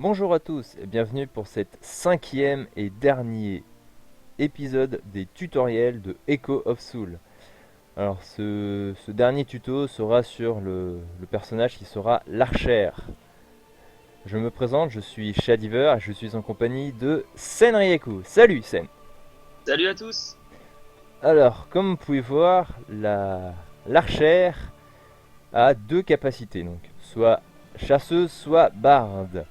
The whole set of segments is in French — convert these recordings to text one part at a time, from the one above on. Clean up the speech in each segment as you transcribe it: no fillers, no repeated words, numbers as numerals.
Bonjour à tous et bienvenue pour cette cinquième et dernier épisode des tutoriels de Echo of Soul. Alors ce dernier tuto sera sur le personnage qui sera l'archère. Je me présente, je suis Shadiver et je suis en compagnie de Senryaku. Salut Sen. Salut à tous. Alors comme vous pouvez voir, l'archère a deux capacités, donc soit chasseuse, soit barde.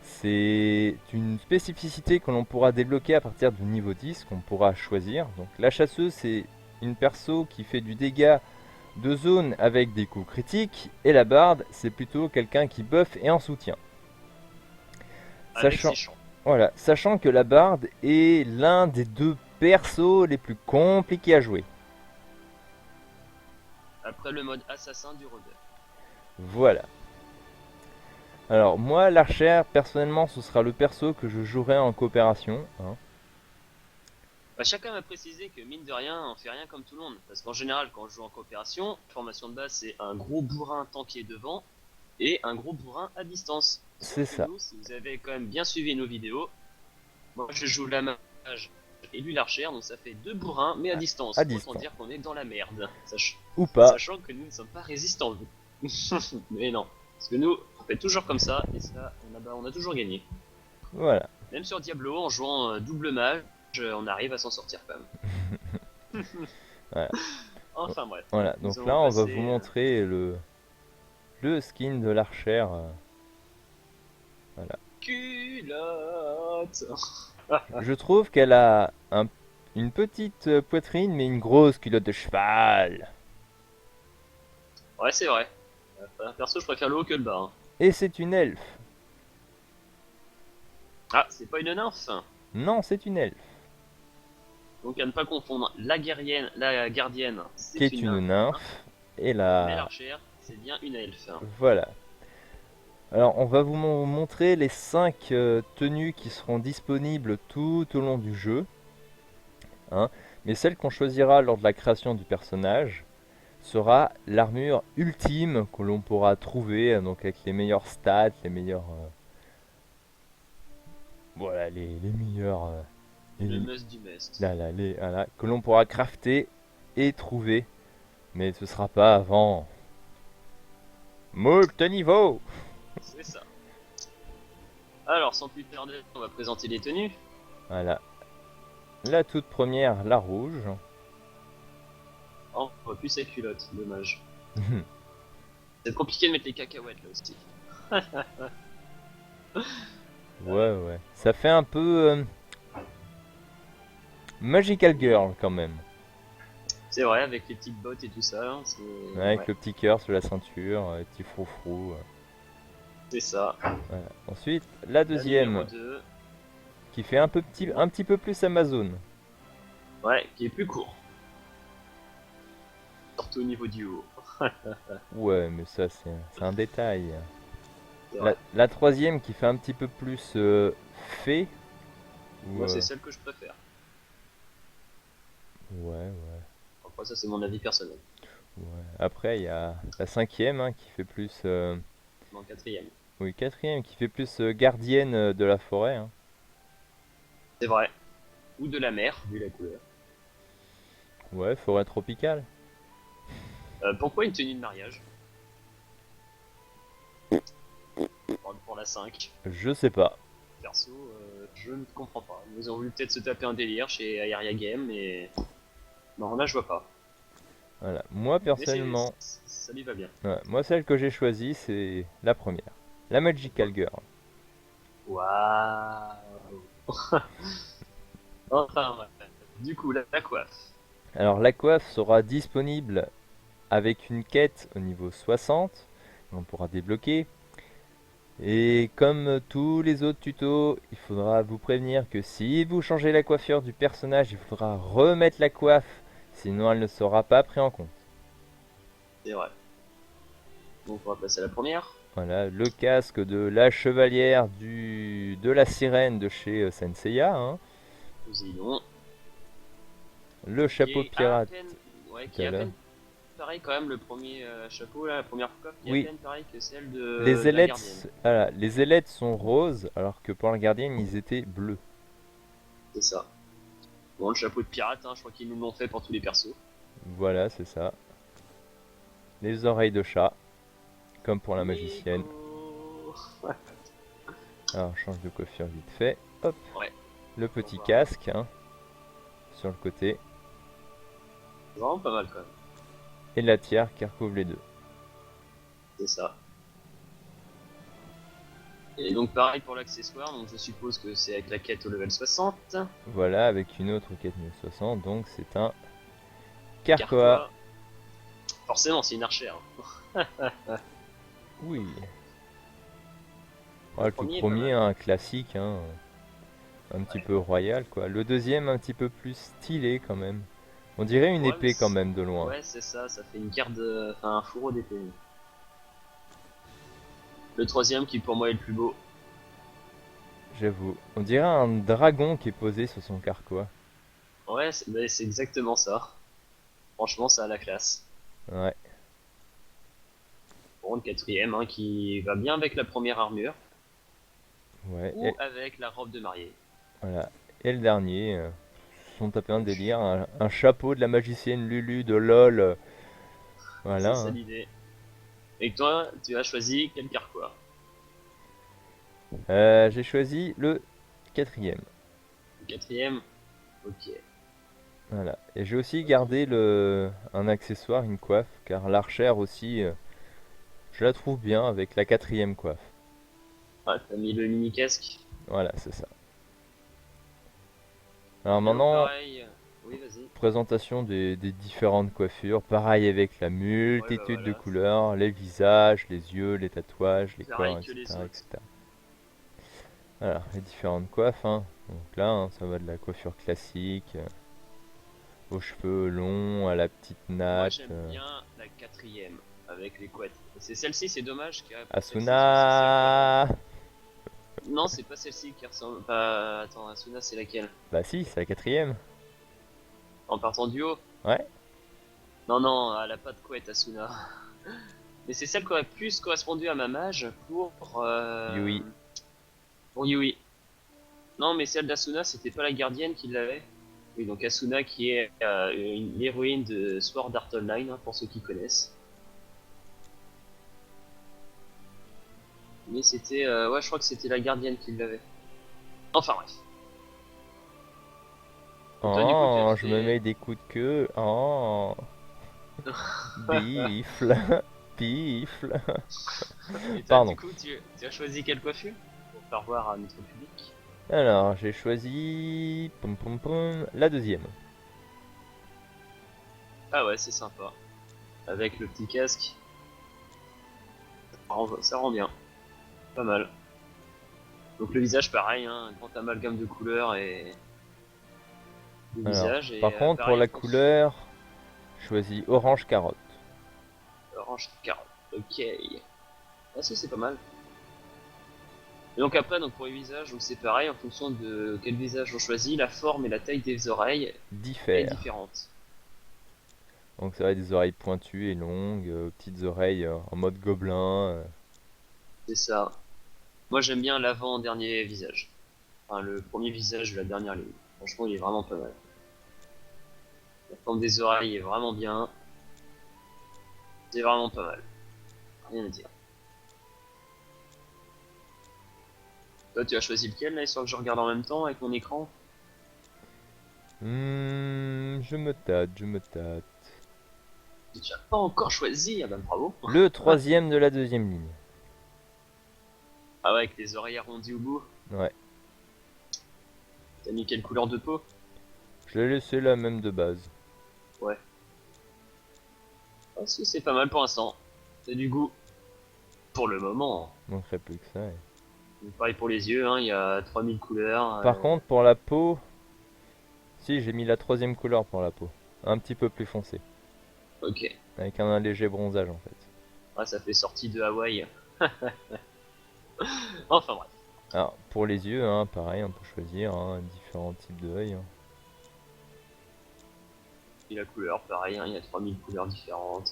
C'est une spécificité que l'on pourra débloquer à partir du niveau 10 qu'on pourra choisir. Donc la chasseuse, c'est une perso qui fait du dégât de zone avec des coups critiques, et la barde, c'est plutôt quelqu'un qui buff et en soutien. Avec Sachant, ses chants. voilà, sachant que la barde est l'un des deux persos les plus compliqués à jouer. Après le mode assassin du rôdeur. Voilà. Alors moi, l'archère, personnellement, ce sera le perso que je jouerai en coopération, hein. Chacun m'a précisé que mine de rien, on fait rien comme tout le monde. Parce qu'en général, quand on joue en coopération, la formation de base c'est un gros bourrin tanké devant et un gros bourrin à distance. C'est Sauf que ça. nous, si vous avez quand même bien suivi nos vidéos, moi je joue la mage et lui l'archère, donc ça fait deux bourrins mais à À distance. Autant distance. dire qu'on est dans la merde. Ou pas. Sachant que nous ne sommes pas résistants, vous. Mais non. Parce que nous, on fait toujours comme ça et ça, on a toujours gagné. Voilà. Même sur Diablo, en jouant double mage, on arrive à s'en sortir quand même. Voilà. Enfin bref, Voilà, nous donc allons là on va vous passer. montrer le skin de l'archère. Voilà. Culotte. Je trouve qu'elle a une petite poitrine mais une grosse culotte de cheval. Ouais, c'est vrai. Perso, je préfère le haut que le bas, hein. Et c'est une elfe. Ah, c'est pas une nymphe. Non, c'est une elfe. Donc à ne pas confondre. La gardienne, Qui c'est est une une nymphe. nymphe. Et Mais la... l'archère, c'est bien une elfe. Voilà. Alors on va vous montrer les 5 tenues qui seront disponibles tout au long du jeu, hein. Mais celle qu'on choisira lors de la création du personnage sera l'armure ultime que l'on pourra trouver, donc avec les meilleurs stats, les meilleurs... voilà, les meilleurs... Le les- must du must. là, là, voilà, que l'on pourra crafter et trouver. Mais ce sera pas avant... Moult niveau. C'est ça. Alors, sans plus tarder, on va présenter les tenues. Voilà. La toute première, la rouge. Oh, on voit plus sa culotte, dommage. C'est compliqué de mettre les cacahuètes là aussi. Ouais, ouais. Ça fait un peu Magical Girl quand même. C'est vrai, avec les petites bottes et tout ça, hein, c'est Ouais, avec ouais, le petit cœur sur la ceinture, les petits froufrous. c'est ça. Voilà. Ensuite, la La numéro deuxième, 2, qui fait un petit peu plus Amazon. ouais, qui est plus court. Surtout au niveau du haut. Ouais, mais ça, c'est un détail. C'est vrai. La troisième, qui fait un petit peu plus fée. Ou, Moi, c'est celle que je préfère. ouais, ouais, Après, ça, c'est mon avis personnel. ouais. Après, il y a la cinquième, hein, qui fait plus... Mon quatrième. oui, quatrième, qui fait plus gardienne de la forêt, hein. C'est vrai. Ou de la mer, vu la couleur. Ouais, forêt tropicale. Pourquoi une tenue de mariage pour la 5. Je sais pas. Perso, je ne comprends pas. Ils ont voulu peut-être se taper un délire chez Aeria Game, mais... Non, là, je vois pas. Voilà. Moi, Mais personnellement, ça lui va bien. ouais, moi, celle que j'ai choisie, c'est la première. La Magical Girl. Waouh. Enfin, ouais. Du coup, la coiffe. Alors, la coiffe sera disponible avec une quête au niveau 60. On pourra débloquer. Et comme tous les autres tutos, il faudra vous prévenir que si vous changez la coiffure du personnage, il faudra remettre la coiffe. Sinon, elle ne sera pas prise en compte. C'est vrai. Donc, on va passer à la première. Voilà, le casque de la chevalière de la sirène de chez Senseiya, hein. Poséidon. Le Qui chapeau est à pirate peine... Ouais, tout qui à est à l'heure. peine pareil quand même le premier chapeau là, la première coiffe qui est Oui, pleine pareil que celle les de la gardienne. ailettes, voilà, les ailettes sont roses, alors que pour la gardienne, ils étaient bleus. C'est ça. Bon, le chapeau de pirate, hein, je crois qu'ils nous l'ont fait pour tous les persos. Voilà, c'est ça. Les oreilles de chat, comme pour la magicienne. Nico. Alors, change de coiffure vite fait. Hop, Ouais, le on va petit voir. casque, hein, sur le côté. C'est vraiment pas mal quand même. Et la tiare qui recouvre les deux. C'est ça. Et donc pareil pour l'accessoire, donc je suppose que c'est avec la quête au level 60. Voilà, avec une autre quête 1060, donc c'est un Carquois. Carquois. Forcément, c'est une archère. Oui. Le Ah, le tout premier est pas premier, mal. un classique, hein, un petit Ouais. peu royal, quoi. Le deuxième, un petit peu plus stylé, quand même. On dirait une Ouais, mais épée, quand même, de loin. ouais, c'est ça, ça fait une carte de... Enfin, un fourreau d'épée. Le troisième qui pour moi est le plus beau. J'avoue. On dirait un dragon qui est posé sur son carquois. Ouais, c'est exactement ça. Franchement, ça a la classe. Ouais, Bon, le quatrième, hein, qui va bien avec la première armure, ouais. ou Et, avec la robe de mariée. voilà. Et le dernier, ils se sont tapés un délire. Un chapeau de la magicienne Lulu de LOL. Voilà, C'est ça hein. l'idée. Et toi, tu as choisi quel carquois? J'ai choisi le quatrième. Le quatrième? Ok. Voilà. Et j'ai aussi gardé un accessoire, une coiffe, car l'archère aussi, je la trouve bien avec la quatrième coiffe. Ah, t'as mis le mini casque. Voilà, c'est ça. Alors Et donc maintenant, pareil. Oui, vas-y. présentation des différentes coiffures. Pareil avec la Ouais, bah multitude de voilà. couleurs, les visages, les yeux, les tatouages, les corps, Pareil que les etc. autres. etc. Voilà, les différentes coiffes, hein. Donc là, hein, ça va de la coiffure classique, aux cheveux longs, à la petite Moi, natte. j'aime bien la quatrième, avec les couettes. C'est celle-ci, c'est dommage qu'il n'y ait pas celle-ci, parce que c'est celle qui ressemble. Asuna. Non, c'est pas celle-ci qui ressemble. Pas... Attends, Asuna, c'est laquelle? Bah si, c'est la quatrième. En partant du haut? Ouais. Non, non, elle a pas de couette, Asuna. Mais c'est celle qui aurait plus correspondu à ma mage Yui. pour Yui. Non, mais celle d'Asuna, c'était pas la gardienne qui l'avait. Oui, donc Asuna qui est l'héroïne de Sword Art Online, hein, pour ceux qui connaissent. Mais c'était... ouais, je crois que c'était la gardienne qui l'avait. Enfin bref. Et toi, du coup, tu as Oh, je me fait... mets des coups de queue. Oh, bifle, bifle. Et toi, du Pardon. coup, tu as choisi quelle coiffure? Pour faire voir à notre public. Alors, j'ai choisi pom pom pom, la deuxième. Ah ouais, c'est sympa. Avec le petit casque, ça rend bien. Pas mal. Donc le visage, pareil, hein, un grand amalgame de couleurs et de Alors, visage. par Et contre, pour pareil, la couleur, je choisis orange carotte. orange carotte. Ok. Ah si, c'est pas mal. Et donc après, donc pour les visages, donc c'est pareil, en fonction de quel visage on choisit, la forme et la taille des oreilles est Diffère. différente. Donc ça va être des oreilles pointues et longues, petites oreilles en mode gobelin. C'est ça. Moi j'aime bien l'avant-dernier visage. Enfin, le premier visage de la dernière ligne. Franchement, il est vraiment pas mal. La forme des oreilles est vraiment bien. C'est vraiment pas mal. Rien à dire. Toi, tu as choisi lequel là, histoire que je regarde en même temps avec mon écran? Je me tâte, je me tâte. Tu n'as pas encore choisi, ah bah bravo. Le troisième de la deuxième ligne. Ah ouais, avec les oreilles arrondies au bout. Ouais, T'as mis quelle couleur de peau? je l'ai laissé la même de base. Ouais. Parce que c'est pas mal pour l'instant. C'est du goût. Pour le moment. Manquerait plus que ça. Ouais. Donc, pareil pour les yeux, hein, il y a 3000 couleurs. Par contre, pour la peau, si j'ai mis la troisième couleur pour la peau. Un petit peu plus foncé. Ok. Avec un léger bronzage en fait. Ah, ça fait sortie de Hawaï. Enfin bref. Alors, pour les yeux, hein, pareil, on peut choisir hein, différents types d'œils. Hein. Puis la couleur, pareil, hein, il y a 3000 couleurs différentes.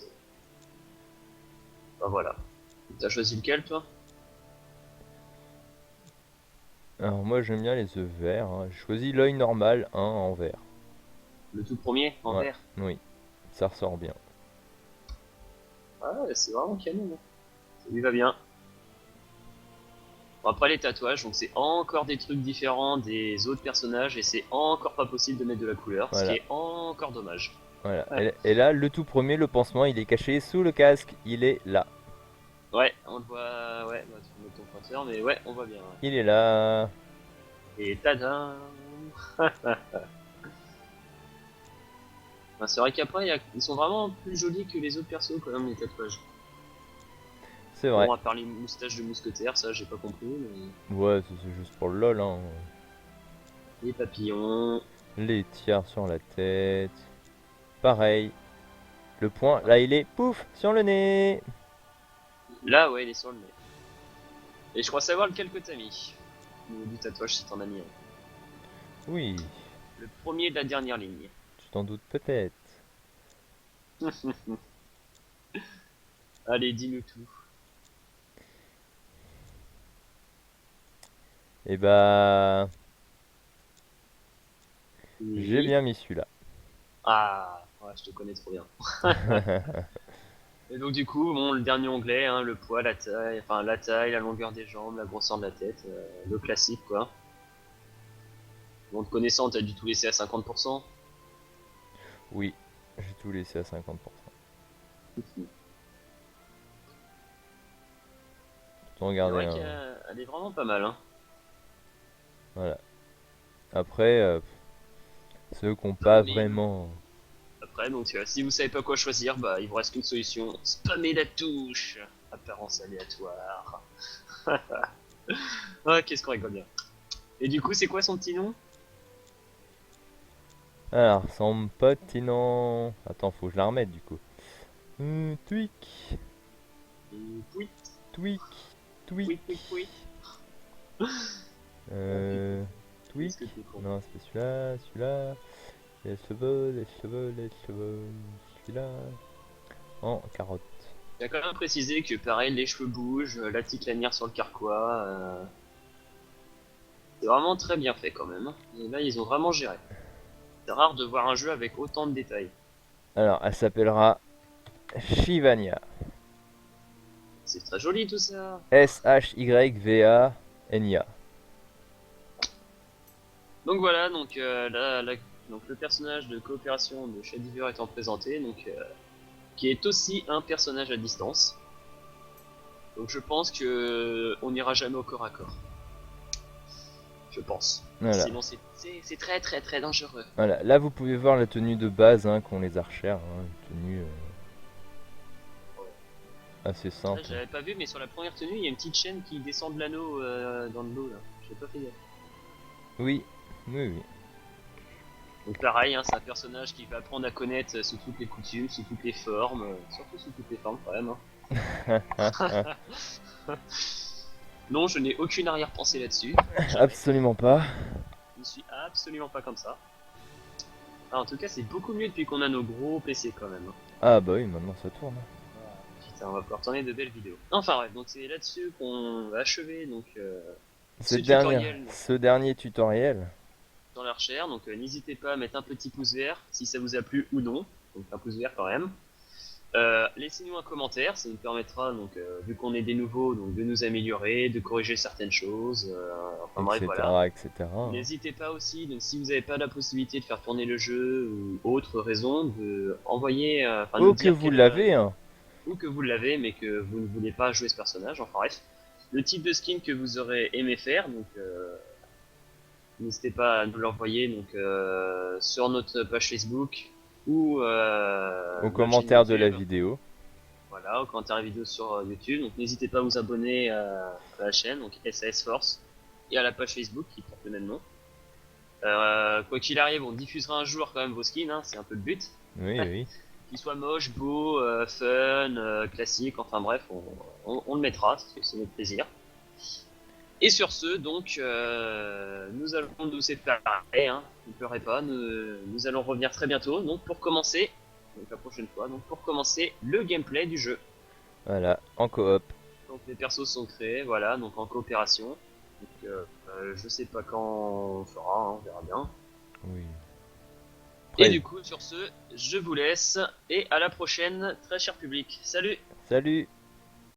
Bah voilà. T'as choisi lequel toi? Alors moi j'aime bien les œufs verts, hein. J'ai choisi l'œil normal, hein, en vert. Le tout premier, en Ouais, vert. oui, ça ressort bien. Ah ouais, c'est vraiment canon. Hein. Ça lui va bien. Bon, après les tatouages, donc c'est encore des trucs différents des autres personnages et c'est encore pas possible de mettre de la couleur, ce qui Voilà, est encore dommage. voilà. Ouais, Et là, le tout premier, le pansement, il est caché sous le casque. Il est là. ouais, on le voit, ouais, bah, tu peux mettre ton pointeur, mais ouais, on voit bien. Ouais. Il est là. Et tadam. Bah, c'est vrai qu'après, ils sont vraiment plus jolis que les autres persos quand même, les tatouages. C'est vrai. Bon, à part les moustaches de mousquetaire, ça j'ai pas compris, mais Ouais, c'est juste pour le lol, hein. les papillons. Les tiers sur la tête. Pareil. Le point, là, il est pouf sur le nez. Là, ouais, il est sur le nez. Et je crois savoir lequel que t'as mis. Ou du tatouage si t'en as mis un. Oui, Le premier de la dernière ligne. tu t'en doutes peut-être. Allez, dis-nous tout. Et bah, j'ai Oui. bien mis celui-là. Ah, ouais, je te connais trop bien. Et donc du coup, bon, le dernier onglet, hein, le poids, la taille, la longueur des jambes, la grosseur de la tête, le classique quoi. Bon, te connaissant, t'as dû tout laisser à 50%. Oui, j'ai tout laissé à 50%. Tout C'est regarder vrai un. qu'elle est vraiment pas mal. Hein. Voilà. Après, ceux qui n'ont Non pas mais vraiment. après, donc si vous savez pas quoi choisir, bah il vous reste qu'une solution. Spammer la touche. Apparence aléatoire. Ah, qu'est-ce qu'on rigole bien. Et du coup, c'est quoi son petit nom? Alors, son pote, sinon. Attends, faut que je la remette du coup. Tweak, Pouit, tweak, tweak. pouit, pouit, pouit. Ah putain, Euh, tweak. qu'est-ce que t'es con. Non, c'est pas celui-là, celui-là. Les cheveux, les cheveux, les cheveux. Celui-là. En carotte. Il a quand même précisé que pareil, les cheveux bougent, la petite lanière sur le carquois. C'est vraiment très bien fait quand même. Hein. Et là, ils ont vraiment géré. C'est rare de voir un jeu avec autant de détails. Alors, elle s'appellera Shivania. C'est très joli tout ça. Shywvania. Donc voilà, donc, donc le personnage de coopération de Shadiver étant présenté, donc qui est aussi un personnage à distance. Donc je pense que on n'ira jamais au corps à corps. Je pense. Voilà. Sinon c'est très très très dangereux. Voilà. Là, vous pouvez voir la tenue de base, hein, qu'ont les archères. Hein. Une tenue assez Là, simple. j'avais pas vu, mais sur la première tenue, il y a une petite chaîne qui descend de l'anneau dans le dos là. J'ai pas fait gaffe. Oui, oui, oui. Donc pareil, hein, c'est un personnage qui va apprendre à connaître sous toutes les coutumes, sous toutes les formes, surtout sous toutes les formes quand même. Hein. Non, je n'ai aucune arrière-pensée là-dessus. Jamais. Absolument pas. Je ne suis absolument pas comme ça. Ah, en tout cas, c'est beaucoup mieux depuis qu'on a nos gros PC quand même. Hein. Ah bah oui, maintenant ça tourne. Putain, on va pouvoir tourner de belles vidéos. Enfin bref, donc c'est là-dessus qu'on va achever donc, ce Cette dernière, tutoriel ce dernier tutoriel. dans la recherche. Donc n'hésitez pas à mettre un petit pouce vert si ça vous a plu ou non. Donc un pouce vert quand même. Laissez-nous un commentaire, ça nous permettra, donc, vu qu'on est des nouveaux, donc, de nous améliorer, de corriger certaines choses. Enfin bref, voilà. Etc. etc. hein. N'hésitez pas aussi, donc, si vous n'avez pas la possibilité de faire tourner le jeu ou autre raison, de envoyer, enfin nous Oh que dire vous l'avez, hein. ou que vous l'avez, mais que vous ne voulez pas jouer ce personnage. Enfin bref, le type de skin que vous aurez aimé faire, donc n'hésitez pas à nous l'envoyer donc sur notre page Facebook ou Aux notre chaîne commentaires de la YouTube. vidéo. Voilà, aux commentaires et vidéos sur YouTube. Donc n'hésitez pas à vous abonner à la chaîne, donc SAS Force, et à la page Facebook qui porte le même nom. Quoi qu'il arrive, on diffusera un jour quand même vos skins, hein, c'est un peu le but. Oui, oui. Qu'ils soient moches, beaux, fun, classiques, enfin bref, on le mettra, c'est notre plaisir. Et sur ce, donc, nous allons nous séparer, hein, ne pleurez pas, nous allons revenir très bientôt, donc pour commencer, donc la prochaine fois, donc pour commencer le gameplay du jeu. Voilà, en coop. Donc les persos sont créés, voilà, donc en coopération. Donc je sais pas quand on fera, hein, on verra bien. Oui. Et Après, du coup, sur ce, je vous laisse et à la prochaine, très cher public. Salut! salut!